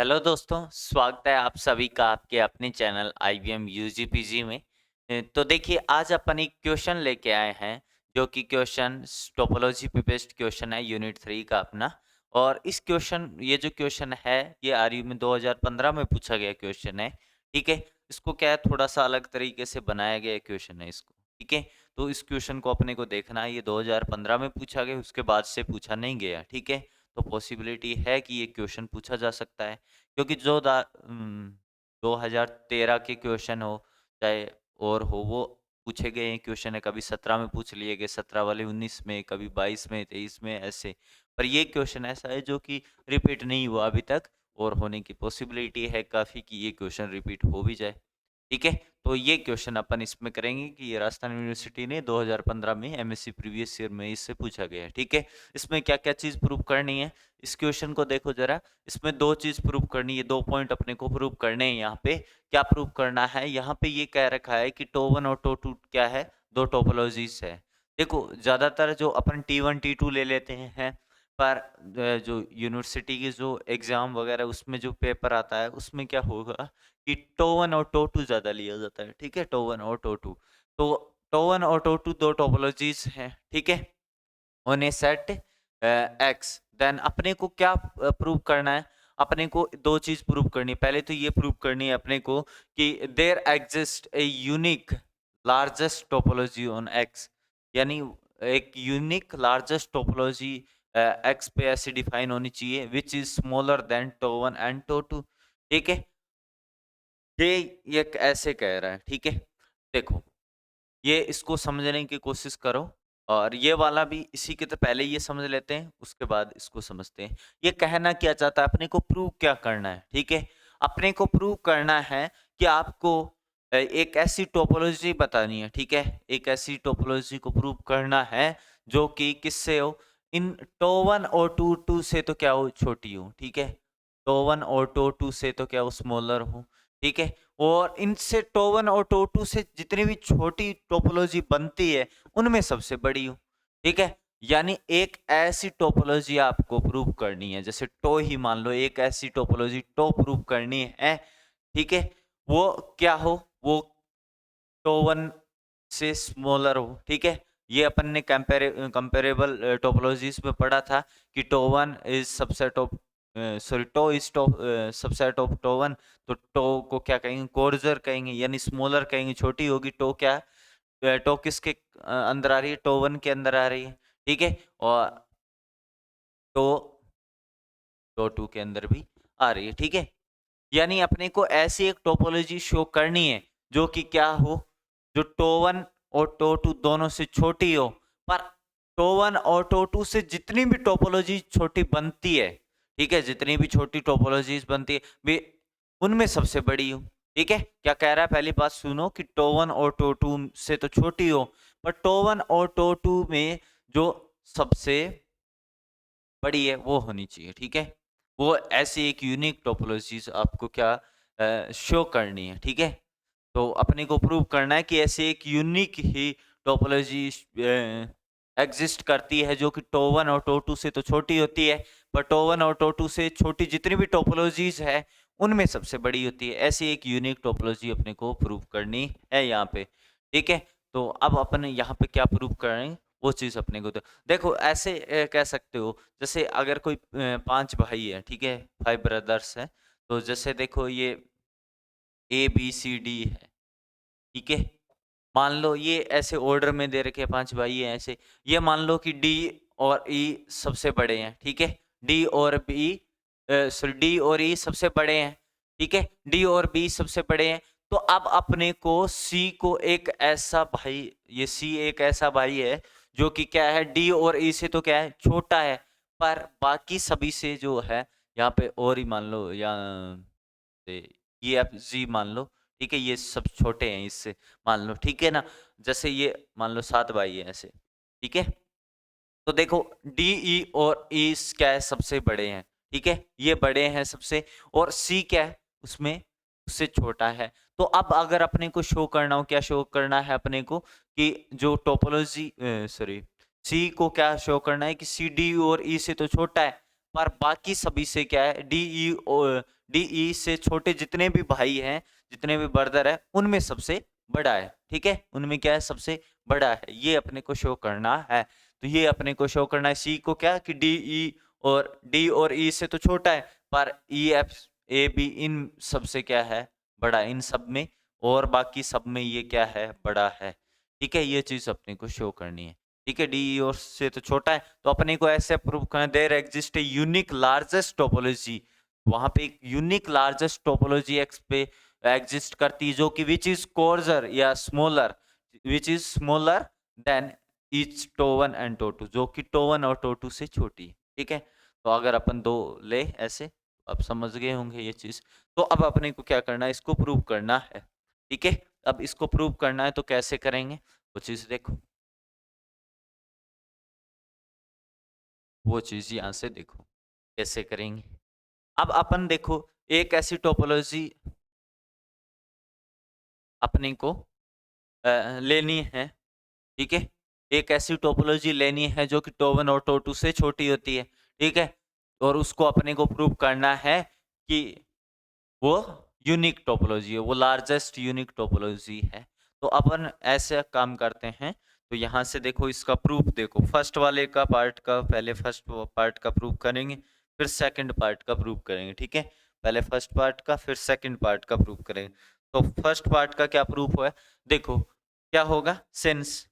Hello दोस्तों, स्वागत है आप सभी का आपके अपने चैनल आईवीएम यूजीपीजी में। तो देखिए आज अपन एक क्वेश्चन लेके आए हैं जो कि क्वेश्चन टोपोलॉजी पे बेस्ड क्वेश्चन है यूनिट 3 का अपना। और इस क्वेश्चन ये जो क्वेश्चन है ये आरयू में 2015 में पूछा गया क्वेश्चन है। ठीक है, इसको क्या है थोड़ा सा अलग तरीके से बनाया गया क्वेश्चन है इसको। ठीक है, तो इस क्वेश्चन को अपने को देखना है, ये 2015 में पूछा गया, उसके बाद से पूछा नहीं गया। ठीक है, तो पॉसिबिलिटी है कि ये क्वेश्चन पूछा जा सकता है क्योंकि 2013 के क्वेश्चन हो चाहे और हो वो पूछे गए हैं क्वेश्चन है, कभी 17 में पूछ लिए गए, 17 वाले 19 में, कभी 22 में, 23 में ऐसे। पर ये क्वेश्चन ऐसा है जो कि रिपीट नहीं हुआ अभी तक और होने की पॉसिबिलिटी है काफ़ी कि ये क्वेश्चन रिपीट हो भी जाए। ठीक है, तो ये क्वेश्चन अपन इसमें करेंगे कि ये राजस्थान यूनिवर्सिटी ने 2015 में एमएससी प्रीवियस ईयर में इससे पूछा गया है। ठीक है, इसमें क्या-क्या चीज़ प्रूव करनी है, इस क्वेश्चन को देखो ज़रा। इसमें 2 चीज़ प्रूव करनी है, 2 पॉइंट अपने को प्रूव करने हैं यहाँ पे। क्या प्रूव करना है, यहाँ पे ये कह रखा है कि टो 1 और टो 2 क्या है, 2 टोपोलॉजीज़ है। देखो ज़्यादातर जो अपन T1 T2 ले लेते हैं, पर जो यूनिवर्सिटी की जो एग्ज़ाम वगैरह उसमें जो पेपर आता है, उसमें क्या होगा कि टो 1 और टो 2 ज़्यादा लिया जाता है। ठीक है, टो 1 और टो 2। तो टो 1 और टो 2 2 टोपोलॉजीज़ हैं। ठीक है? On a set X, then अपने को क्या प्रूव करना है, अपने को दो चीज प्रूव करनी है। पहले तो ये प्रूव करनी है अपने को कि there exist a unique largest topology on X, यानी एक यूनिक लार्जेस्ट टोपोलॉजी एक्स पे ऐसे डिफाइन होनी चाहिए which is smaller than tau 1 and tau 2। ठीक है, ये ऐसे कह रहा है। ठीक है, देखो ये इसको समझने की कोशिश करो और ये वाला भी इसी के तो पहले ये समझ लेते हैं, उसके बाद इसको समझते हैं। ये कहना क्या चाहता है, अपने को प्रूव क्या करना है। ठीक है, अपने को प्रूव करना है कि आपको एक ऐसी टोपोलॉजी बतानी है। ठीक है, एक ऐसी टोपोलॉजी को प्रूव करना है जो कि किससे हो, इन टो 1 और टू 2 से तो क्या हो, छोटी हो। ठीक है, टो 1 और टो 2 से तो क्या हो, स्मॉलर हो। ठीक है, और इनसे टो 1 और टो 2 से जितनी भी छोटी टोपोलॉजी बनती है उनमें सबसे बड़ी हो। ठीक है, यानी एक ऐसी टोपोलॉजी आपको प्रूव करनी है, जैसे टो ही मान लो, एक ऐसी टोपोलॉजी टो प्रूव करनी है। ठीक है, वो क्या हो, वो टो 1 से स्मॉलर हो। ठीक है, ये अपन ने कंपेरेबल टोपोलॉजीज में पढ़ा था कि tau 1 is subset of sorry tau is tau subset of tau 1। तो टो को क्या कहेंगे, कोर्जर कहेंगे, यानी स्मॉलर कहेंगे, छोटी होगी। टो क्या टो किसके अंदर आ रही है, टो 1 के अंदर आ रही है। ठीक है, और टो टो 2 के अंदर भी आ रही है। ठीक है, यानी अपने को ऐसी एक टोपोलॉजी शो करनी है जो कि क्या हो, जो टो 1 और टो 2 दोनों से छोटी हो, पर टो 1 और टो 2 से जितनी भी टोपोलॉजी छोटी बनती है, ठीक है, जितनी भी छोटी टोपोलॉजीज बनती है वे उनमें सबसे बड़ी हो। ठीक है, क्या कह रहा है, पहली बात सुनो कि टो 1 और टो 2 से तो छोटी हो, पर टो 1 और टो 2 में जो सबसे बड़ी है वो होनी चाहिए। ठीक है, वो ऐसी एक यूनिक टोपोलॉजीज आपको क्या शो करनी है। ठीक है, तो अपने को प्रूव करना है कि ऐसे एक यूनिक ही टोपोलॉजी एग्जिस्ट करती है जो कि टो 1 और टो 2 से तो छोटी होती है, पर टो 1 और टो 2 से छोटी जितनी भी टोपोलॉजीज है उनमें सबसे बड़ी होती है। ऐसी एक यूनिक टोपोलॉजी अपने को प्रूव करनी है यहाँ पे। ठीक है, तो अब अपन यहाँ पे क्या प्रूव करें, वो चीज़ अपने को तो देखो ऐसे कह सकते हो, जैसे अगर कोई 5 भाई है, ठीक है, 5 ब्रदर्स हैं, तो जैसे देखो ये ए बी सी डी है। ठीक है, मान लो ये ऐसे ऑर्डर में दे रखे 5 भाई हैं ऐसे। ये मान लो कि डी और ई सबसे बड़े हैं। ठीक है, डी और बी सॉरी डी और ई सबसे बड़े हैं। ठीक है, डी और बी सबसे बड़े हैं। तो अब अपने को सी को एक ऐसा भाई, ये सी एक ऐसा भाई है जो कि क्या है, डी और ई से तो क्या है, छोटा है, पर बाकी सभी से जो है यहाँ पे और ही मान लो, या ये आप जी मान लो। ठीक है, ये सब छोटे हैं इससे, मान लो। ठीक है ना, जैसे ये मान लो 7 भाई है ऐसे। ठीक है, तो देखो डी ई और ई क्या है, सबसे बड़े हैं। ठीक है, ये बड़े हैं सबसे, और सी क्या है उसमें, उससे छोटा है। तो अब अगर अपने को शो करना हो, क्या शो करना है अपने को कि जो टोपोलॉजी सॉरी सी को क्या शो करना है कि सी डी और ई से तो छोटा है, पर बाकी सभी से क्या है, डी ई डी ई से छोटे जितने भी भाई हैं, जितने भी ब्रदर है, उनमें सबसे बड़ा है। ठीक है, उनमें क्या है, सबसे बड़ा है, ये अपने को शो करना है। तो ये अपने को शो करना है सी को क्या, कि डी ई और डी और ई से तो छोटा है, पर E F A be in सबसे क्या है, बड़ा है, इन सब में और बाकी सब में ये क्या है, बड़ा है। ठीक है, ये चीज अपने को शो करनी है। ठीक है, डी और से तो छोटा है, तो अपने को ऐसे प्रूव करना, there exist a unique largest topology, वहां पे एक यूनिक लार्जेस्ट टोपोलॉजी एक्स पे एग्जिस्ट करती है, जो कि which is coarser or smaller, which is smaller than each tau and tau, जो कि टो1 और टो2 से छोटी है। ठीक है, तो अगर अपन दो ले ऐसे, अब समझ गए होंगे ये चीज। तो अब अपने को क्या करना है, इसको प्रूव करना है। ठीक है, अब इसको प्रूव करना है तो कैसे करेंगे वो चीज देखो, वो चीज यहाँ से देखो कैसे करेंगे। अब अपन देखो, एक ऐसी टोपोलॉजी अपने को लेनी है। ठीक है, एक ऐसी टोपोलॉजी लेनी है जो कि टो1 और टो2 से छोटी होती है। ठीक है, और उसको अपने को प्रूव करना है कि वो यूनिक टोपोलॉजी है, वो लार्जेस्ट यूनिक टोपोलॉजी है। तो अपन ऐसे काम करते हैं, तो यहाँ से देखो इसका प्रूफ देखो, फर्स्ट वाले का पार्ट का पहले फर्स्ट पार्ट का प्रूफ करेंगे, फिर सेकंड पार्ट का प्रूफ करेंगे। ठीक है, पहले फर्स्ट पार्ट का फिर सेकंड पार्ट का प्रूफ करेंगे। तो फर्स्ट पार्ट का क्या प्रूफ है, देखो क्या होगा, since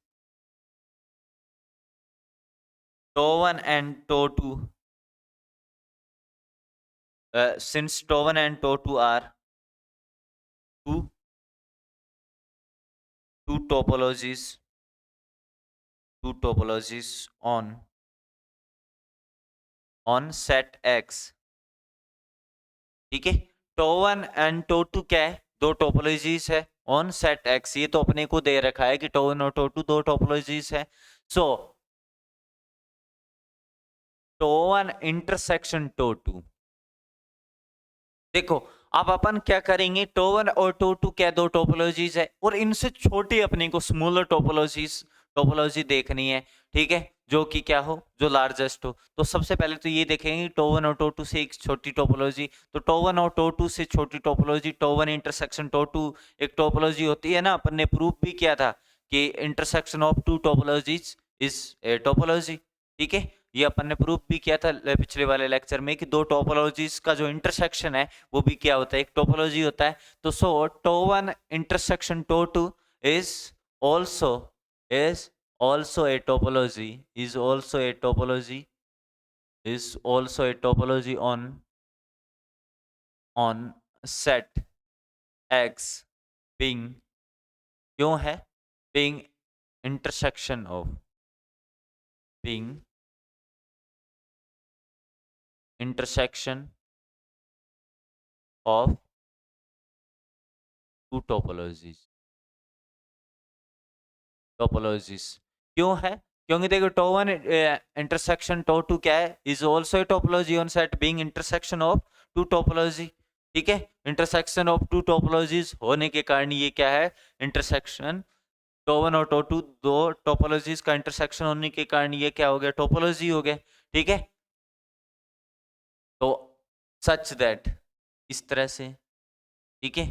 tau and tau, since tau and tau are two two topologies two topologies on set X। ठीक है, टो1 एंड टो2 क्या है, दो टोपोलॉजीज है ऑन सेट X। ये तो अपने को दे रखा है कि टो1 और टो2 दो टोपोलॉजीज है। सो टो1 इंटरसेक्शन टो2, देखो अब अपन क्या करेंगे, टो1 और टो2 क्या दो टोपोलॉजीज है, और इनसे छोटी अपने को स्मॉलर टोपोलॉजी देखनी है। ठीक है, जो कि क्या हो, जो लार्जेस्ट हो। तो सबसे पहले तो ये देखेंगे टो1 और टो2 से एक छोटी टोपोलॉजी, तो टो1 और टो2 से छोटी टोपोलॉजी टो1 इंटरसेक्शन टो2 एक टोपोलॉजी होती है ना, अपन ने प्रूफ भी किया था कि intersection of two topologies is a topology. ठीक है, ये अपन ने प्रूफ भी किया था पिछले वाले लेक्चर में कि दो टोपोलॉजीज का जो इंटरसेक्शन है वो भी क्या होता है, एक टोपोलॉजी होता है। तो so tau intersection tau is also is also a topology is also a topology is also a topology on set X being, क्यों है, being intersection of being intersection of two topologies क्यों है, क्योंकि देखो tau one intersection tau two क्या है, is also a topology on set being intersection of two topology. ठीक है, इंटरसेक्शन ऑफ टू टोपोलॉजीज होने के कारण ये क्या है, इंटरसेक्शन टो1 और टो2 दो टोपोलॉजीज का इंटरसेक्शन होने के कारण ये क्या हो गया, टोपोलॉजी हो गया। ठीक है, तो सच दैट, इस तरह से। ठीक है,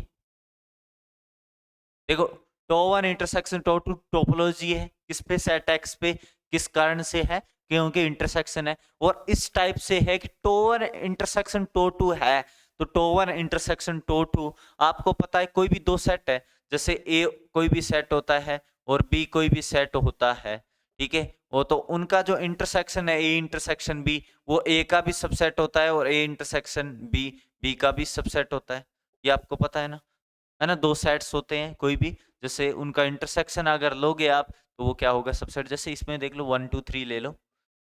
देखो टो1 इंटरसेक्शन टो2 टोपोलॉजी है, किस पे, सेट एक्स पे, किस कारण से है, क्योंकि इंटरसेक्शन है। और इस टाइप से है कि टो1 इंटरसेक्शन टो2 है, तो टो1 इंटरसेक्शन टो2, आपको पता है कोई भी दो सेट है, जैसे ए कोई भी सेट होता है और बी कोई भी सेट होता है। ठीक है, वो तो उनका जो इंटरसेक्शन है, ए इंटरसेक्शन बी, वो ए का भी सबसेट होता है और ए इंटरसेक्शन बी बी का भी सबसेट होता है। ये आपको पता है ना, दो सेट्स होते हैं कोई भी, जैसे उनका इंटरसेक्शन अगर लोगे आप, तो वो क्या होगा, सबसेट। जैसे इसमें देख लो 1 2 3 ले लो,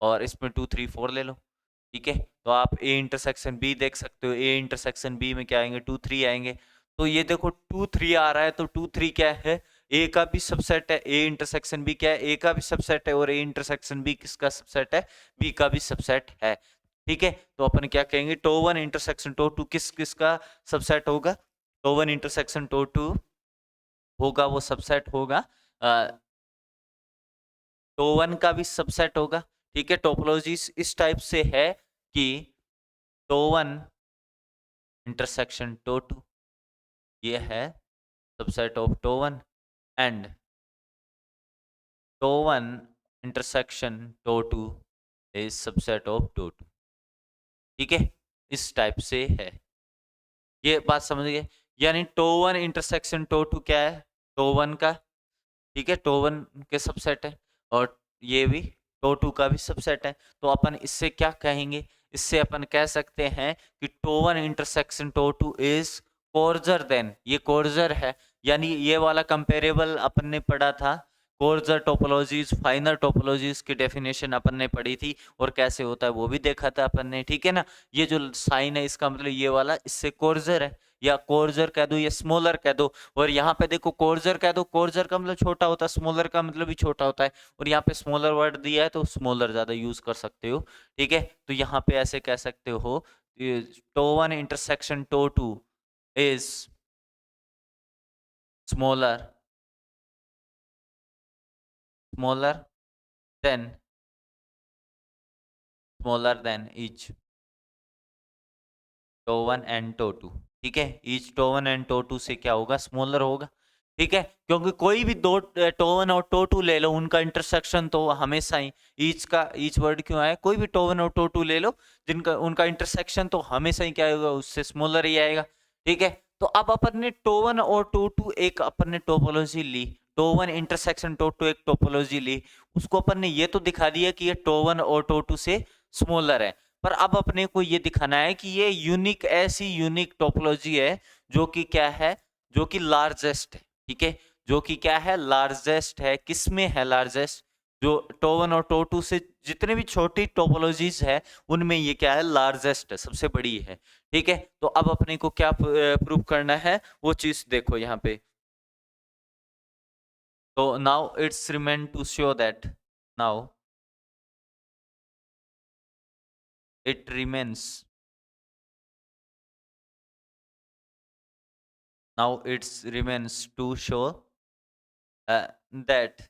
और इसमें 2 3 4 ले लो। ठीक है, तो आप ए इंटरसेक्शन बी देख सकते हो, ए इंटरसेक्शन बी में क्या आएंगे, 2 3 आएंगे। तो ये देखो 2 3 आ रहा है, तो 2 3 क्या है, ए का भी सबसेट है, ए इंटरसेक्शन बी क्या है, ए का भी सबसेट है, और ए इंटरसेक्शन बी किसका सबसेट है, बी का भी सबसेट है। ठीक है, तो अपन क्या कहेंगे, टो1 इंटरसेक्शन टो2 किस किसका सबसेट होगा, टो1 इंटरसेक्शन टो2 होगा, वो सबसेट होगा टो1 का भी सबसेट होगा। ठीक है, टोपोलॉजी इस टाइप से है कि टो1 इंटरसेक्शन टो टू, ये है subset of tau one, and tau one intersection tau two is subset of tau two. ठीक है, इस टाइप से है, ये बात समझ गए। यानी tau one intersection tau two क्या है, टो वन का, ठीक है, टो वन के सबसेट है, और ये भी टो टू का भी सबसेट है। तो अपन इससे क्या कहेंगे, इससे अपन कह सकते हैं कि tau one intersection tau two is coarser than, ये कोर्जर है। यानी ये वाला कंपेरेबल अपन ने पढ़ा था, कोर्जर टोपोलॉजीज, फाइनल टोपोलॉजीज की डेफिनेशन अपन ने पढ़ी थी, और कैसे होता है वो भी देखा था अपन ने, ठीक है ना। ये जो साइन है इसका मतलब ये वाला इससे कोर्जर है, या कोर्जर कह दो या स्मॉलर कह दो। और यहाँ पे देखो कोर्जर कह दो, कोर्जर का मतलब छोटा होता है, स्मॉलर का मतलब भी छोटा होता है, और यहाँ पे स्मॉलर वर्ड दिया है तो स्मॉलर ज्यादा यूज कर सकते हो, ठीक है। तो यहाँ पे ऐसे कह सकते हो, tau one intersection tau two is smaller, smaller than, smaller than each tau one and tau two, ठीक है। Each tau one and tau two से क्या होगा, स्मॉलर होगा, ठीक है। क्योंकि कोई भी दो टो वन और टो टू ले लो, उनका इंटरसेक्शन तो हमेशा ही, ईच का ईच वर्ड क्यों आया, कोई भी टो वन और टो टू ले लो, जिनका उनका इंटरसेक्शन तो हमेशा ही क्या होगा, उससे स्मॉलर ही आएगा, ठीक है। तो अब अपन ने टो वन और टो टू एक अपन ने टोपोलॉजी ली, tau one intersection tau two एक टोपोलॉजी ली, उसको अपन ने ये तो दिखा दिया कि ये टो वन और टो टू से स्मॉलर है। पर अब अपने को ये दिखाना है कि ये यूनिक, ऐसी यूनिक टोपोलॉजी है जो कि क्या है, जो कि लार्जेस्ट है, ठीक है। जो कि क्या है, लार्जेस्ट है, किसमें है लार्जेस्ट, जो टो वन और टो टू से जितने भी छोटी टोपोलॉजीज है उनमें ये क्या है, लार्जेस्ट है, सबसे बड़ी है, ठीक है। तो अब अपने को क्या प्रूव करना है, वो चीज देखो यहाँ पे। तो now it's remain to show that, now it remains, now it remains to show that,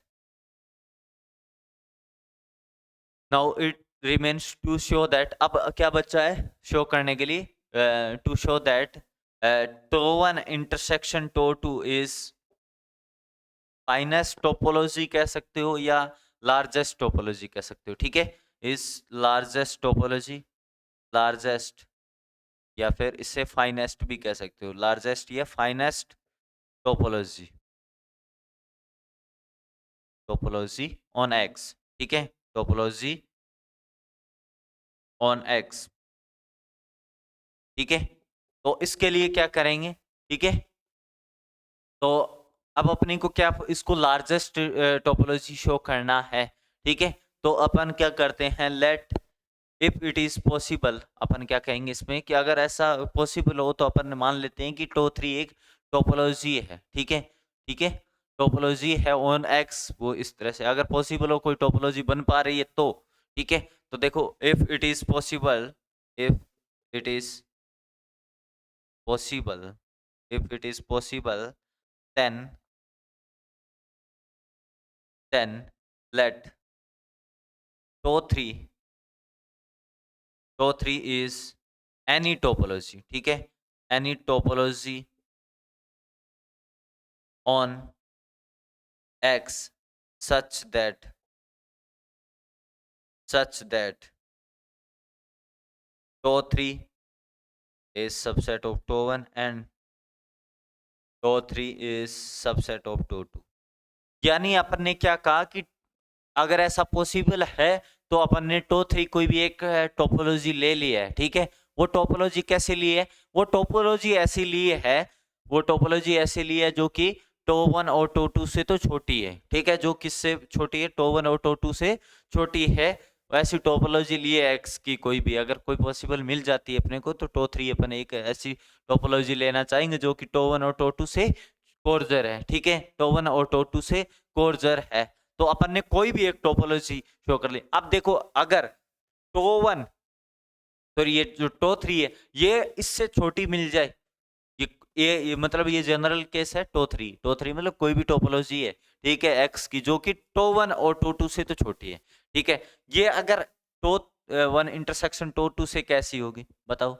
now it remains to show that, अब क्या बचा है शो करने के लिए, to show that tau one intersection tau two is finest topology कह सकते हो, या लार्जेस्ट टोपोलॉजी कह सकते हो, ठीक है। इज लार्जेस्ट टोपोलॉजी, लार्जेस्ट, या फिर इससे फाइनेस्ट भी कह सकते हो, लार्जेस्ट या finest topology, topology on x, ठीक है, टोपोलॉजी ऑन एक्स, ठीक है। तो इसके लिए क्या करेंगे, ठीक है। तो अब अपने को क्या, इसको लार्जेस्ट टोपोलॉजी शो करना है, ठीक है। तो अपन क्या करते हैं, let if it is possible, अपन क्या कहेंगे इसमें कि अगर ऐसा पॉसिबल हो तो अपन मान लेते हैं कि टो थ्री एक टोपोलॉजी है, ठीक है, ठीक है, टोपोलॉजी है ऑन एक्स, वो इस तरह से अगर पॉसिबल हो, कोई टोपोलॉजी बन पा रही है तो, ठीक है। तो देखो if it is possible, if it is possible, if it is possible, then let toe 3, toe 3 is any topology, ठीक है, any topology on x such that toe 3 is subset of toe 1 and toe 3 is subset of toe 2। यानी अपन ने क्या कहा कि अगर ऐसा possible है तो अपन ने टो थ्री कोई भी एक टोपोलॉजी ले लिया है, ठीक है। वो टोपोलॉजी कैसे ली है, वो टोपोलॉजी ऐसी ली है, वो टोपोलॉजी ऐसे ली है जो कि टो वन और टो टू से तो छोटी है, ठीक है। जो किससे छोटी है, टो वन और टो टू से छोटी है, वैसी टोपोलॉजी लिए एक्स की कोई भी, अगर कोई पॉसिबल मिल जाती है अपने को, तो टो थ्री अपन एक ऐसी टोपोलॉजी लेना चाहेंगे जो कि टो वन और टो टू से कोर्जर है, ठीक है, टो वन और टो टू से कोर्जर है। तो अपन ने कोई भी एक टोपोलॉजी शो कर ली। अब देखो अगर टो वन, तो ये जो टो थ्री है ये इससे छोटी मिल जाए, ये मतलब ये जनरल केस है, टो थ्री मतलब कोई भी टोपोलॉजी है, ठीक है, एक्स की जो कि टो वन और टो टू से तो छोटी है, ठीक है। ये अगर tau one intersection tau two से कैसी होगी बताओ,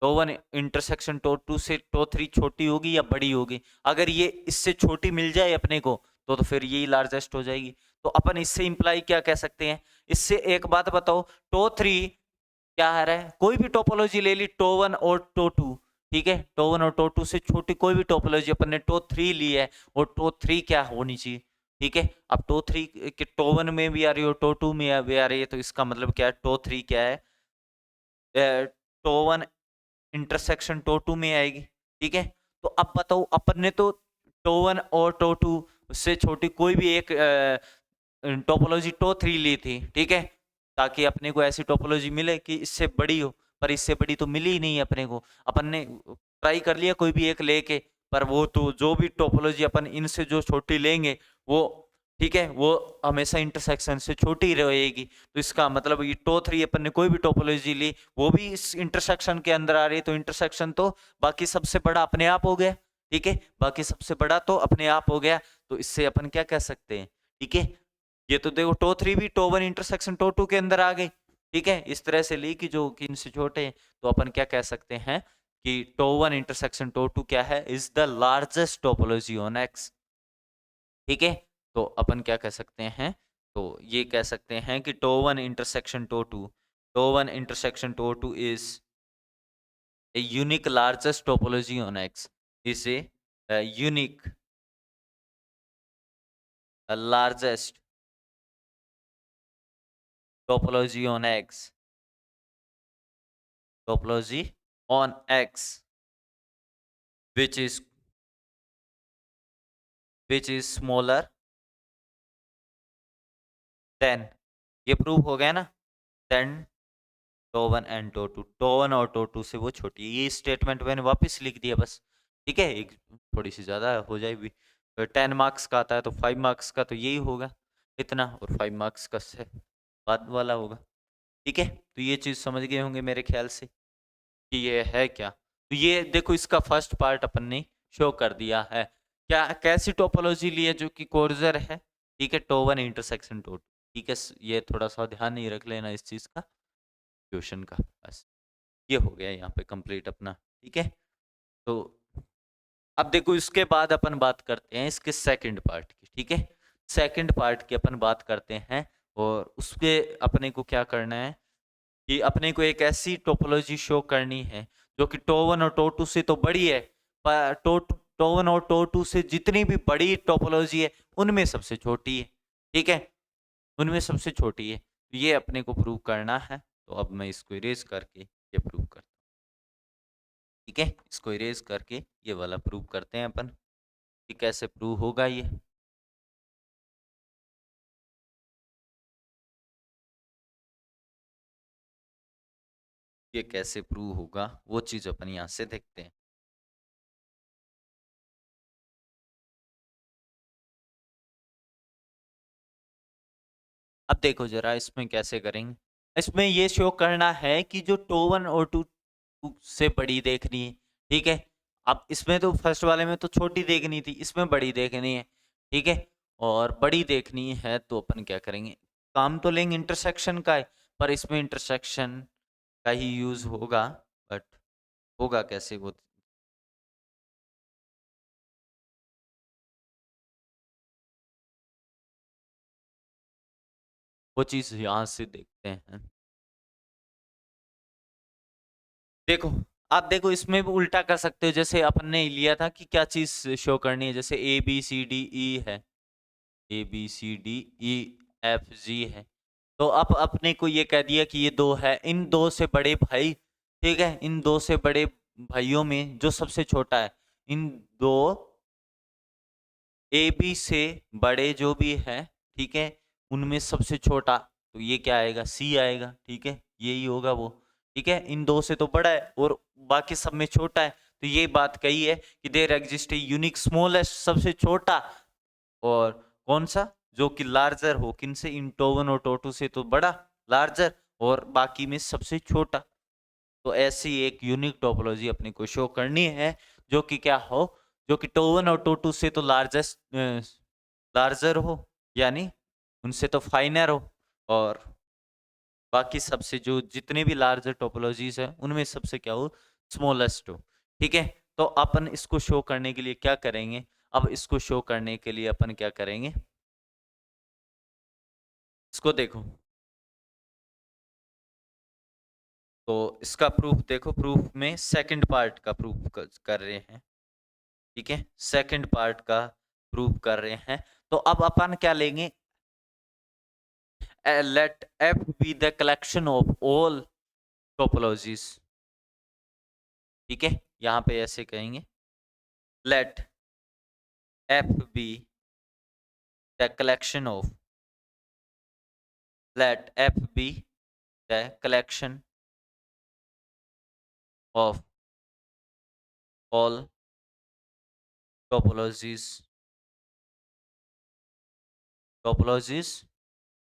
tau one intersection tau two से टो थ्री छोटी होगी या बड़ी होगी? अगर ये इससे छोटी मिल जाए अपने को तो फिर यही लार्जेस्ट हो जाएगी। तो अपन इससे इंप्लाई क्या कह सकते हैं? इससे एक बात बताओ, टो थ्री क्या आ रहा है? कोई भी टोपोलॉजी ले ली, टो वन और टो टू, ठीक है, टो वन और टो टू से छोटी कोई भी टोपोलॉजी, अपन ने टो थ्री ली है और टो थ्री क्या होनी चाहिए? ठीक है, अब टो थ्री के टो वन में भी आ रही हो, टो टू में भी आ रही है, तो इसका मतलब क्या है? टो थ्री क्या है? Tau one intersection tau two में आएगी। ठीक है, तो अब बताओ, अपन ने तो टो वन और टो टू से छोटी कोई भी एक टोपोलॉजी टो थ्री ली थी, ठीक है, ताकि अपने को ऐसी टोपोलॉजी मिले कि इससे बड़ी हो, पर इससे बड़ी तो मिली ही नहीं अपने को। अपन ने ट्राई कर लिया कोई भी एक लेके, पर वो तो जो भी टोपोलॉजी अपन इनसे जो छोटी लेंगे वो, ठीक है, वो हमेशा इंटरसेक्शन से छोटी रहेगी। तो इसका मतलब ये टो थ्री अपन ने कोई भी टोपोलॉजी ली, वो भी इस इंटरसेक्शन के अंदर आ रही है, तो इंटरसेक्शन तो बाकी सबसे बड़ा अपने आप हो गया। ठीक है, बाकी सबसे बड़ा तो अपने आप हो गया। तो इससे अपन क्या कह सकते हैं? ठीक है, ये तो देखो टो थ्री भी tau one intersection tau two के अंदर आ गई। ठीक है, इस तरह से ली कि जो कि इनसे छोटे हैं, तो अपन क्या कह सकते हैं कि tau one intersection tau two क्या है? Is the largest topology on x. ठीक है, तो अपन क्या कह सकते हैं? तो ये कह सकते हैं कि tau one intersection tau one intersection tau two is a unique largest topology on X, is a unique largest topology on X, topology on X, which is smaller than, ये प्रूव हो गया ना, then tau one and tau two, tau one और tau two से वो छोटी है। ये स्टेटमेंट मैंने वापस लिख दिया बस। ठीक है, एक थोड़ी सी ज़्यादा हो जाएगी, 10 मार्क्स का आता है तो 5 मार्क्स का तो यही होगा इतना, और 5 मार्क्स का से बाद वाला होगा। ठीक है, तो ये चीज़ समझ गए होंगे मेरे ख्याल से कि ये है क्या। तो ये देखो, इसका फर्स्ट पार्ट अपन ने शो कर दिया है। क्या कैसी टोपोलॉजी ली है? जो कि कोर्जर है। ठीक है, टो वन इंटरसेक्शन टो। ठीक है, ये थोड़ा सा ध्यान नहीं रख लेना इस चीज़ का, क्वेश्चन का। बस ये हो गया यहाँ पे कंप्लीट अपना। ठीक है, तो अब देखो, इसके बाद अपन बात करते हैं इसके सेकंड पार्ट की। ठीक है, सेकंड पार्ट की अपन बात करते हैं, और उसके अपने को क्या करना है कि अपने को एक ऐसी टोपोलॉजी शो करनी है जो कि टो वन और टो टू से तो बड़ी है, पर टो वन और टो टू से जितनी भी बड़ी टोपोलॉजी है उनमें सबसे छोटी है। ठीक है, उनमें सबसे छोटी है। ये अपने को प्रूव करना है। तो अब मैं इसको इरेज करके ये प्रूव करता हूँ। ठीक है, इसको इरेज करके ये वाला प्रूव करते हैं अपन कि कैसे प्रूव होगा ये कैसे प्रूव होगा वो चीज अपन यहाँ से देखते हैं। अब देखो जरा इसमें कैसे करेंगे। इसमें ये शो करना है कि जो टो वन और टू से बड़ी देखनी है। ठीक है, अब इसमें तो फर्स्ट वाले में तो छोटी देखनी थी, इसमें बड़ी देखनी है। ठीक है, और बड़ी देखनी है तो अपन क्या करेंगे? काम तो लेंगे इंटरसेक्शन का है, पर इसमें इंटरसेक्शन का ही यूज होगा, बट होगा कैसे वो चीज यहाँ से देखते हैं। देखो, आप देखो, इसमें भी उल्टा कर सकते हो। जैसे अपन ने लिया था कि क्या चीज शो करनी है, जैसे ए बी सी डी ई है, A B C D E F G है, तो अब अपने को ये कह दिया कि ये दो है, इन दो से बड़े भाई, ठीक है, इन दो से बड़े भाइयों में जो सबसे छोटा है, इन दो ए बी से बड़े जो भी है, ठीक है, उनमें सबसे छोटा, तो ये क्या आएगा? सी आएगा। ठीक है, यही होगा वो। ठीक है, इन दो से तो बड़ा है और बाकी सब में छोटा है, तो ये बात कही है कि there exist a unique smallest, सबसे छोटा, और कौन सा? जो कि लार्जर हो, किन से? इन टो वन और टो टू से तो बड़ा, लार्जर, और बाकी में सबसे छोटा। तो ऐसी एक यूनिक टोपोलॉजी अपने को शो करनी है जो कि क्या हो? जो कि टो वन और टो टू से तो लार्जर हो, यानी उनसे तो फाइनर हो, और बाकी सबसे जो जितने भी लार्जर टोपोलॉजीज है उनमें सबसे क्या हो? स्मॉलेस्ट हो, ठीक है। तो अपन इसको शो करने के लिए क्या करेंगे, अब इसको शो करने के लिए अपन क्या करेंगे, इसको देखो, तो इसका प्रूफ देखो, प्रूफ में सेकंड पार्ट का प्रूफ कर रहे हैं, ठीक है, सेकंड पार्ट का प्रूफ कर रहे हैं। तो अब अपन क्या लेंगे, let f be the collection of all topologies, ठीक है, यहां पे ऐसे कहेंगे let f be the collection of, let f be the collection of all topologies, topologies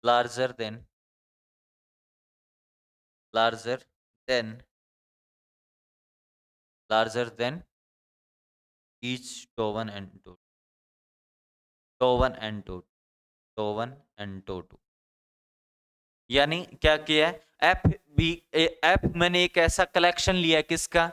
larger than, larger than, larger than each to1 and to, to1 and to, to1 and to2। यानी क्या किया है, F B, F मैंने एक ऐसा collection लिया है किसका,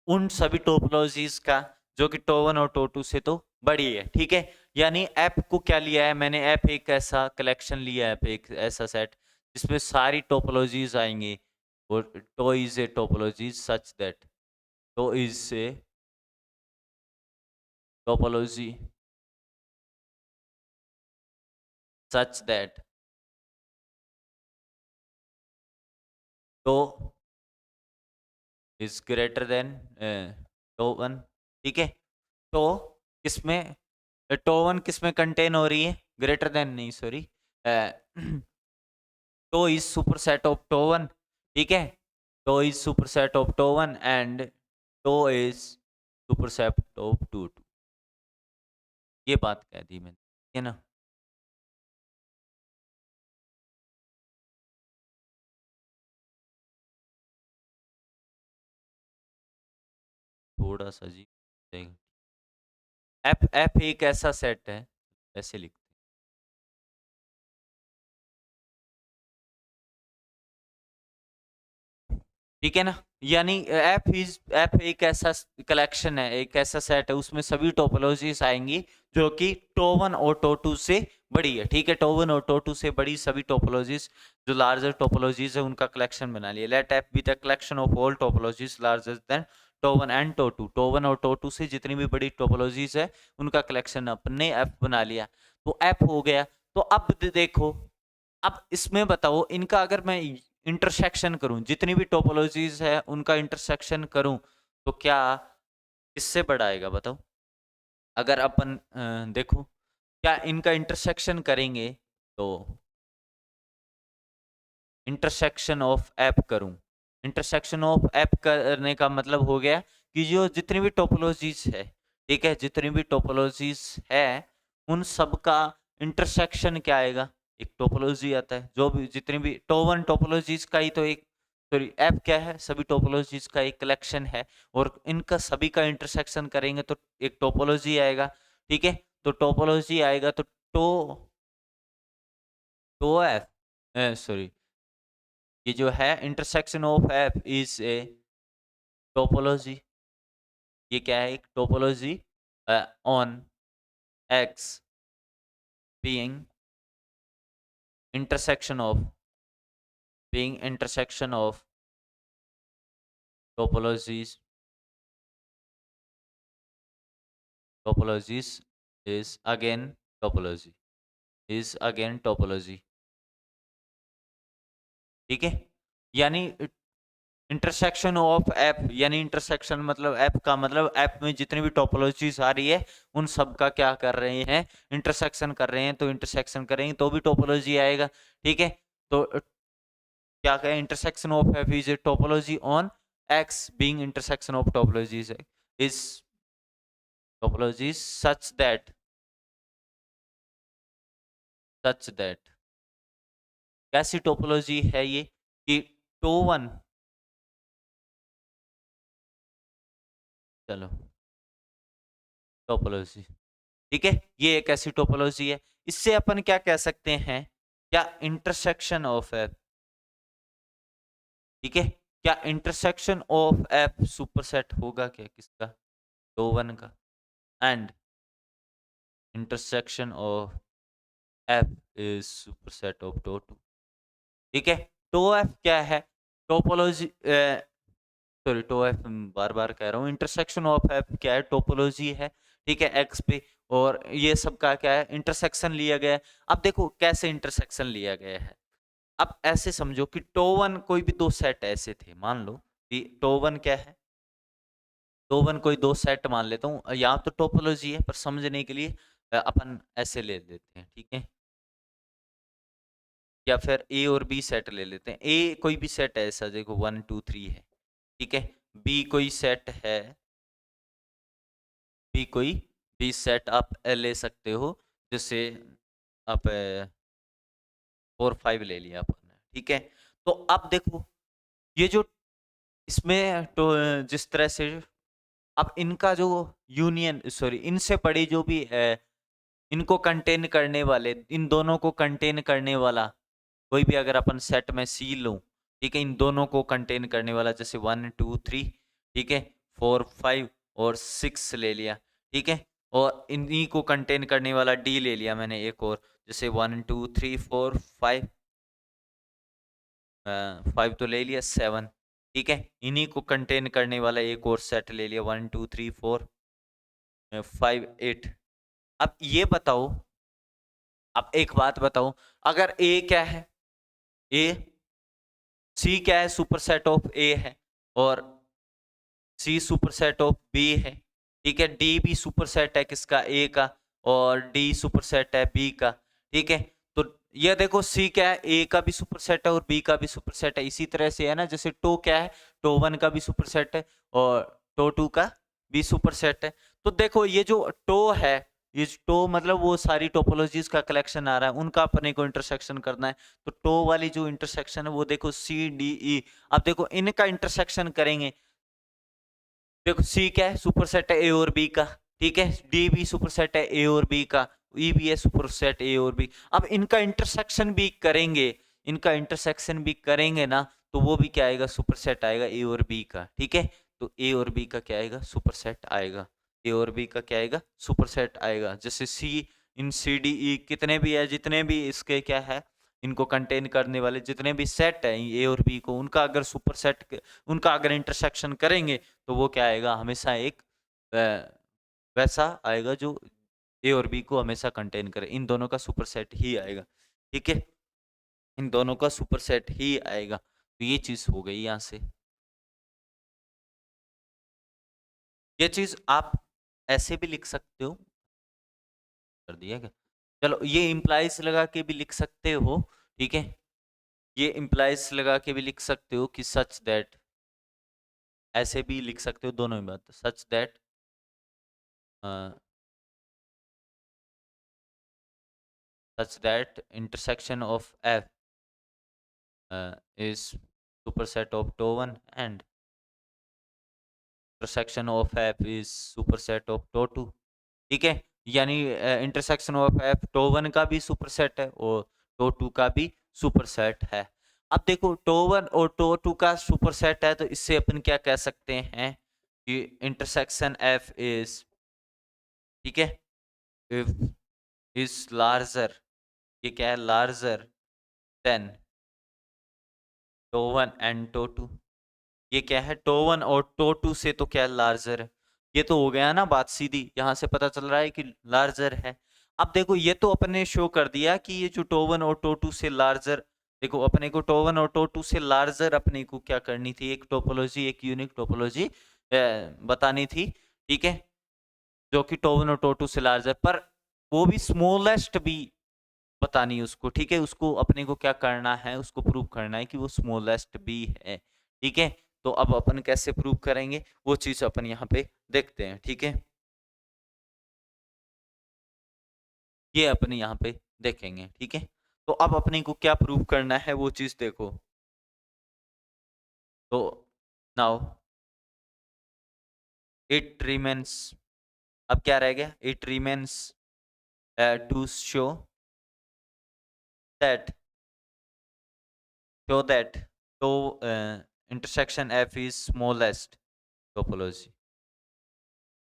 उन सभी टोपोलॉजीज का जो कि टो1 और टो2 से तो बड़ी है, ठीक है। यानी एप को क्या लिया है मैंने, एप एक ऐसा कलेक्शन लिया है, एक ऐसा सेट जिसमें सारी टोपोलॉजीज आएंगी, और tau is a topology such that, tau is a topology such that, tau is greater than tau, ठीक है। तो किसमें, टो1 किसमें कंटेन हो रही है, ग्रेटर देन नहीं sorry, tau is superset of tau, ठीक है, tau is superset of tau and tau is superset of tau, ये बात कह दी मैंने, ठीक है ना। थोड़ा सा जी, एफ एफ एक ऐसा सेट है, ऐसे लिख, ठीक है ना। यानी एफ एक ऐसा कलेक्शन है, एक ऐसा सेट है, उसमें सभी टोपोलॉजीज आएंगी जो कि टो1 और टो2 से बड़ी है, ठीक है, टो1 और टो2 से बड़ी सभी टोपोलॉजीज जो लार्जर टोपोलॉजीज है उनका कलेक्शन बना लिया। Let F be the collection of all topologies larger than tau and tau, tau और टो2 से जितनी भी बड़ी टोपोलॉजीज है उनका कलेक्शन अपने एफ बना लिया, तो एफ हो गया। तो अब देखो, अब इसमें बताओ, इनका अगर मैं इंटरसेक्शन करूं, जितनी भी टोपोलॉजीज है उनका इंटरसेक्शन करूं, तो क्या किससे बड़ा आएगा बताओ, अगर अपन देखो क्या इनका इंटरसेक्शन करेंगे, तो इंटरसेक्शन ऑफ एप करूं, इंटरसेक्शन ऑफ एप करने का मतलब हो गया कि जो जितनी भी टोपोलॉजीज है, ठीक है, जितनी भी टोपोलॉजीज है उन सब का इंटरसेक्शन क्या आएगा, एक टोपोलॉजी आता है, जो भी जितनी भी टो1 टोपोलॉजीज का ही तो एक, सॉरी एप क्या है, सभी टोपोलॉजीज का एक कलेक्शन है, और इनका सभी का इंटरसेक्शन करेंगे तो एक टोपोलॉजी आएगा, ठीक है। तो टोपोलॉजी आएगा तो टो, टो एफ, सॉरी, ये जो है intersection of F is a topology, ये क्या है, एक topology on x being intersection of, being intersection of topologies, topologies is again topology, is again topology, ठीक है। यानी इंटरसेक्शन ऑफ एप, यानी इंटरसेक्शन मतलब एप का मतलब एप में जितनी भी टोपोलॉजीज आ रही है उन सब का क्या कर रहे हैं, इंटरसेक्शन कर रहे हैं, तो इंटरसेक्शन करेंगे तो भी टोपोलॉजी आएगा, ठीक है। तो क्या कहें, intersection of F is a topology on x being intersection of topologies is topologies such that कैसी टोपोलॉजी है ये, कि टो1, चलो टोपोलॉजी, ठीक है, ये एक ऐसी टोपोलॉजी है, इससे अपन क्या कह सकते हैं, क्या इंटरसेक्शन ऑफ एफ, ठीक है, क्या इंटरसेक्शन ऑफ एफ सुपरसेट होगा क्या किसका? टो वन का। And intersection of F is superset of tau two. ठीक है, टो एफ क्या है? टोपोलॉजी, सॉरी टो एफ बार बार कह रहा हूँ, इंटरसेक्शन ऑफ एफ क्या है? टोपोलॉजी है। ठीक है, एक्स पे, और ये सब का क्या है? इंटरसेक्शन लिया गया है। अब देखो कैसे इंटरसेक्शन लिया गया है। अब ऐसे समझो कि टो वन कोई भी दो सेट ऐसे थे, मान लो कि टो वन क्या है, टो वन कोई दो सेट मान लेता हूँ, यहाँ तो टोपोलॉजी है पर समझने के लिए अपन ऐसे ले लेते हैं। ठीक है, या फिर ए और बी सेट ले लेते हैं। ए कोई भी सेट है ऐसा, देखो 1 2 3 है। ठीक है, बी कोई सेट है, बी कोई भी सेट आप ले सकते हो, जैसे आप 4 5 ले लिया अपन ने। ठीक है, तो अब देखो ये जो इसमें तो जिस तरह से अब इनका जो यूनियन, सॉरी इनसे बड़ी जो भी है, इनको कंटेन करने वाले, इन दोनों को कंटेन करने वाला कोई भी अगर अपन सेट में सी लूं, ठीक है, इन दोनों को कंटेन करने वाला, जैसे 1 2 3, ठीक है, 4 5 और 6 ले लिया। ठीक है, और इन्हीं को कंटेन करने वाला डी ले लिया मैंने एक और, जैसे 1 2 3 4 5, 5 तो ले लिया, 7। ठीक है, इन्हीं को कंटेन करने वाला एक और सेट ले लिया, 1 2 3 4 5 8। अब ये बताओ, अब एक बात बताओ, अगर ए क्या है, ए सी क्या है? सुपरसेट ऑफ ए है, और सी सुपरसेट ऑफ बी है। ठीक है, डी भी सुपरसेट है किसका? ए का, और डी सुपरसेट है बी का। ठीक है, तो ये देखो सी क्या है? ए का भी सुपरसेट है और बी का भी सुपरसेट है। इसी तरह से है ना, जैसे टो क्या है? टो वन का भी सुपरसेट है और टो टू का भी सुपरसेट है। तो देखो ये जो टो है, ये टो मतलब वो सारी टोपोलॉजीज का कलेक्शन आ रहा है, उनका अपने को इंटरसेक्शन करना है। तो टो वाली जो इंटरसेक्शन है वो देखो सी डी ई। अब देखो इनका इंटरसेक्शन करेंगे, देखो सी क्या है? सुपरसेट है ए और बी का। ठीक है, डी भी सुपरसेट है ए और बी का, ई भी है सुपरसेट ए और बी। अब इनका इंटरसेक्शन भी करेंगे, इनका इंटरसेक्शन भी करेंगे ना, तो वो भी क्या आएगा? सुपरसेट आएगा ए और बी का। ठीक है, तो ए और बी का क्या आएगा? सुपरसेट आएगा। ए और बी का क्या आएगा? सुपरसेट आएगा। जैसे सी, इन सी डी ई कितने भी है, जितने भी इसके क्या है, इनको कंटेन करने वाले जितने भी सेट है ए और बी को, उनका अगर सुपरसेट, उनका अगर इंटरसेक्शन करेंगे तो वो क्या आएगा? हमेशा एक वैसा आएगा जो ए और बी को हमेशा कंटेन करे। इन दोनों का सुपरसेट ही आएगा। ठीक है, इन दोनों का सुपरसेट ही आएगा। तो ये चीज हो गई यहाँ से। ये चीज आप ऐसे भी लिख सकते हो, कर दिया क्या? चलो ये इम्प्लाइज लगा के भी लिख सकते हो। ठीक है, ये इम्प्लाइज लगा के भी लिख सकते हो कि सच दैट, ऐसे भी लिख सकते हो, दोनों ही बात, such that such that intersection of f is superset of tau 1 and intersection of f is superset of tau 2। ठीक है, यानी intersection of F tau one का भी सुपरसेट है और टो टू का भी सुपरसेट है। अब देखो टो वन और टो टू का सुपरसेट है, तो इससे अपन क्या कह सकते हैं कि इंटरसेक्शन एफ इज, ठीक है, इफ इज लार्जर, ये क्या है? Larger than tau one and tau two. ये क्या है? टो वन और टो टू से तो क्या लार्जर है? ये तो हो गया ना बात सीधी, यहां से पता चल रहा है कि लार्जर है। अब देखो ये तो अपने शो कर दिया कि ये जो टो वन और टो टू से लार्जर, देखो अपने को टो वन और टो टू से लार्जर अपने को क्या करनी थी? एक टोपोलॉजी, एक यूनिक टोपोलॉजी बतानी थी। ठीक है, जो कि टो वन और टो टू से लार्जर, पर वो भी स्मॉलेस्ट भी बतानी है उसको। ठीक है, उसको अपने को क्या करना है? उसको प्रूव करना है कि वो स्मॉलेस्ट बी है। ठीक है, तो अब अपन कैसे प्रूव करेंगे वो चीज अपन यहाँ पे देखते हैं। ठीक है, ये अपन यहाँ पे देखेंगे। ठीक है, तो अब अपने को क्या प्रूव करना है वो चीज देखो। तो नाउ इट रिमेन्स, अब क्या रह गया? It remains to that show that, तो intersection F is smallest topology,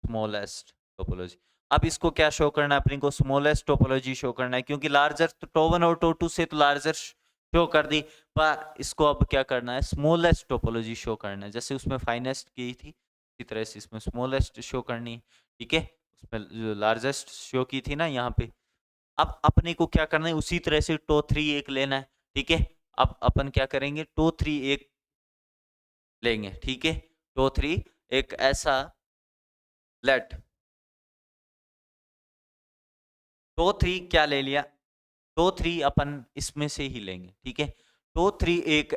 smallest topology. अब इसको क्या शो करना है अपने को, स्मॉलेस्ट टोपोलॉजी शो करना है, क्योंकि लार्जर तो टो1 और टो2 से तो लार्जर शो कर दी, पर इसको अब क्या करना है, स्मॉलेस्ट टोपोलॉजी शो करना है। जैसे उसमें फाइनेस्ट की थी इसी तरह से इसमें स्मॉलेस्ट शो करनी है, ठीक है। उसमें लार्जेस्ट शो की थी ना यहाँ पे। अब अपने को क्या करना है, उसी तरह से टो3 एक लेना है, ठीक है। अब अपन क्या करेंगे, टो3 एक लेंगे, ठीक है। टो3 एक ऐसा लेट टो3 क्या ले लिया, टो3 अपन इसमें से ही लेंगे, ठीक है। टो3 एक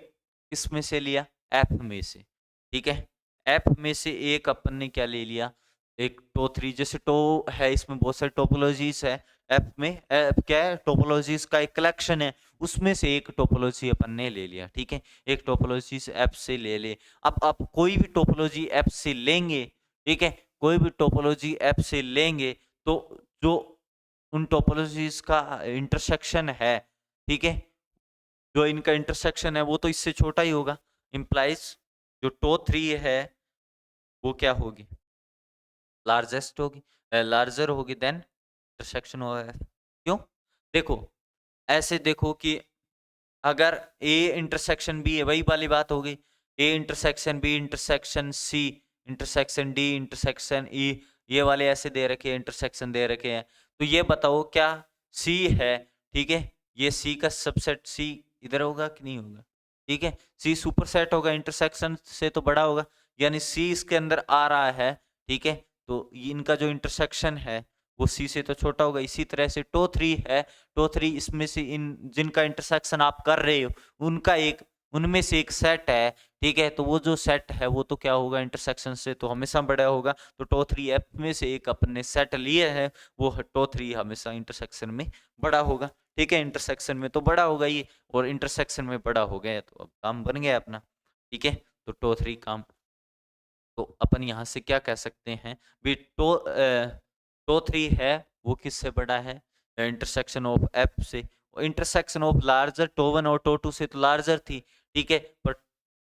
इसमें से लिया, एफ में से, ठीक है। एफ में से एक अपन ने क्या ले लिया, एक टो3, जैसे टो है इसमें बहुत सारे टोपोलॉजीज है, एफ में एफ क्या है, टोपोलॉजीज का एक कलेक्शन है, उसमें से एक टोपोलॉजी अपन ने ले लिया, ठीक है। एक टोपोलॉजी एफ से ले ले। अब कोई भी टोपोलॉजी एफ से लेंगे, ठीक है, कोई भी टोपोलॉजी एफ से लेंगे, तो जो उन टोपोलॉजीज का इंटरसेक्शन है, ठीक है, जो इनका इंटरसेक्शन है वो तो इससे छोटा ही होगा, इंप्लाइज जो टो3 है वो क्या होगी, लार्जेस्ट होगी, लार्जर होगी देन इंटरसेक्शन होगा। क्यों, देखो ऐसे देखो कि अगर ए इंटरसेक्शन बी है, वही वाली बात हो गई, A intersection B intersection C intersection D intersection E, ये वाले ऐसे दे रखे हैं, इंटरसेक्शन दे रखे हैं। तो ये बताओ क्या सी है, ठीक है, ये सी का सबसेट सी इधर होगा कि नहीं होगा, ठीक है। सी सुपरसेट होगा, इंटरसेक्शन से तो बड़ा होगा, यानी सी इसके अंदर आ रहा है, ठीक है। तो इनका जो इंटरसेक्शन है वो सी से तो छोटा होगा। इसी तरह से टो3 है, टो3 इसमें से इन जिनका इंटरसेक्शन आप कर रहे हो उनका एक, उनमें से एक सेट है, ठीक है। तो वो जो सेट है वो तो क्या होगा, इंटरसेक्शन से तो हमेशा बड़ा होगा। तो टो3 एफ में से एक अपने सेट लिए है, वो टो3 हमेशा इंटरसेक्शन में बड़ा होगा, ठीक है। इंटरसेक्शन में तो बड़ा होगा ये, और इंटरसेक्शन में बड़ा हो गया तो अब काम बन गया अपना, ठीक है। तो टो3 काम, तो अपन यहाँ से क्या कह सकते हैं भी, टो3 है वो किससे बड़ा है, इंटरसेक्शन ऑफ एफ से। इंटरसेक्शन ऑफ लार्जर टो1 और टो2 से तो लार्जर थी, ठीक है, पर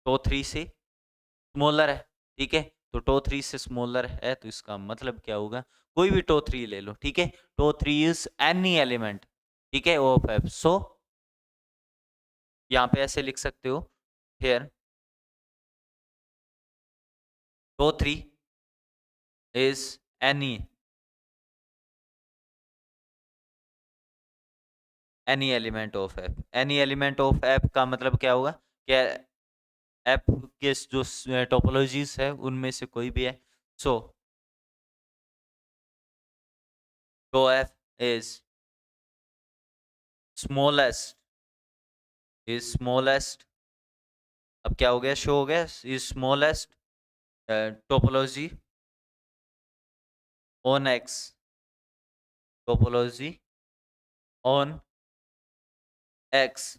टो3 से स्मॉलर है, ठीक है। तो टो3 से स्मॉलर है, तो इसका मतलब क्या होगा, कोई भी टो3 ले लो, ठीक है। टो3 इज एनी एलिमेंट, ठीक है, ऑफ एफ। सो यहाँ पे ऐसे लिख सकते हो, here tau is any element of F. Any element of F का मतलब क्या होगा, क्या एफ के जो टोपोलॉजीज है उनमें से कोई भी है। So tau F is smallest, is smallest, अब क्या हो गया, शो हो गया, is smallest topology on X, topology on X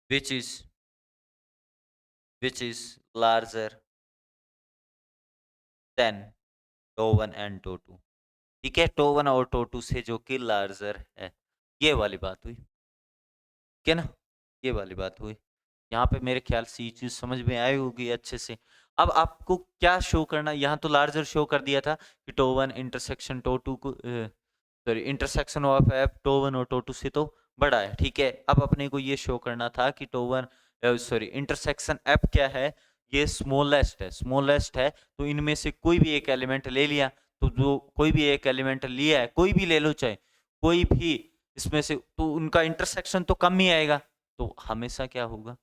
which is which is larger than tau and tau, ठीक है। टो1 और टो2 से जो कि लार्जर है, ये वाली बात हुई, ठीक है ना, ये वाली बात हुई। यहाँ पे मेरे ख्याल से ये चीज समझ में आई होगी अच्छे से। अब आपको क्या शो करना, यहाँ तो लार्जर शो कर दिया था कि टो1 इंटरसेक्शन टो2 को, sorry, intersection of F to और टो2 से तो बड़ा है, ठीक है। अब अपने को ये शो करना था कि टो1 सॉरी इंटरसेक्शन एफ क्या है, ये स्मॉलेस्ट है, स्मॉलेस्ट है। तो इनमें से कोई भी एक एलिमेंट ले लिया, तो जो कोई भी एक एलिमेंट लिया है, कोई भी ले लो चाहे कोई भी इसमें से, तो उनका इंटरसेक्शन तो कम ही आएगा, तो हमेशा क्या होगा,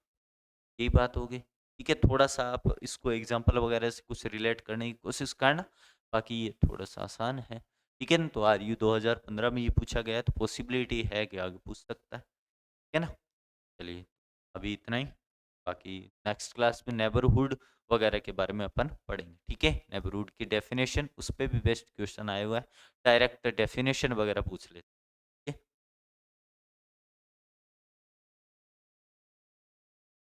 यही बात होगी, ठीक है। थोड़ा सा आप इसको एग्जांपल वगैरह से कुछ रिलेट करने की कोशिश करना, बाकी ये थोड़ा सा आसान है, ठीक है ना। तो RU 2015 में ये पूछा गया है, तो पॉसिबिलिटी है कि आगे पूछ सकता है, ठीक है ना। चलिए अभी इतना ही, बाकी नेक्स्ट क्लास में नेबरहुड वगैरह के बारे में अपन पढ़ेंगे, ठीक है। नेबरहुड की डेफिनेशन, उस पर भी बेस्ट क्वेश्चन आया हुआ है, डायरेक्ट डेफिनेशन वगैरह पूछ लेते हैं।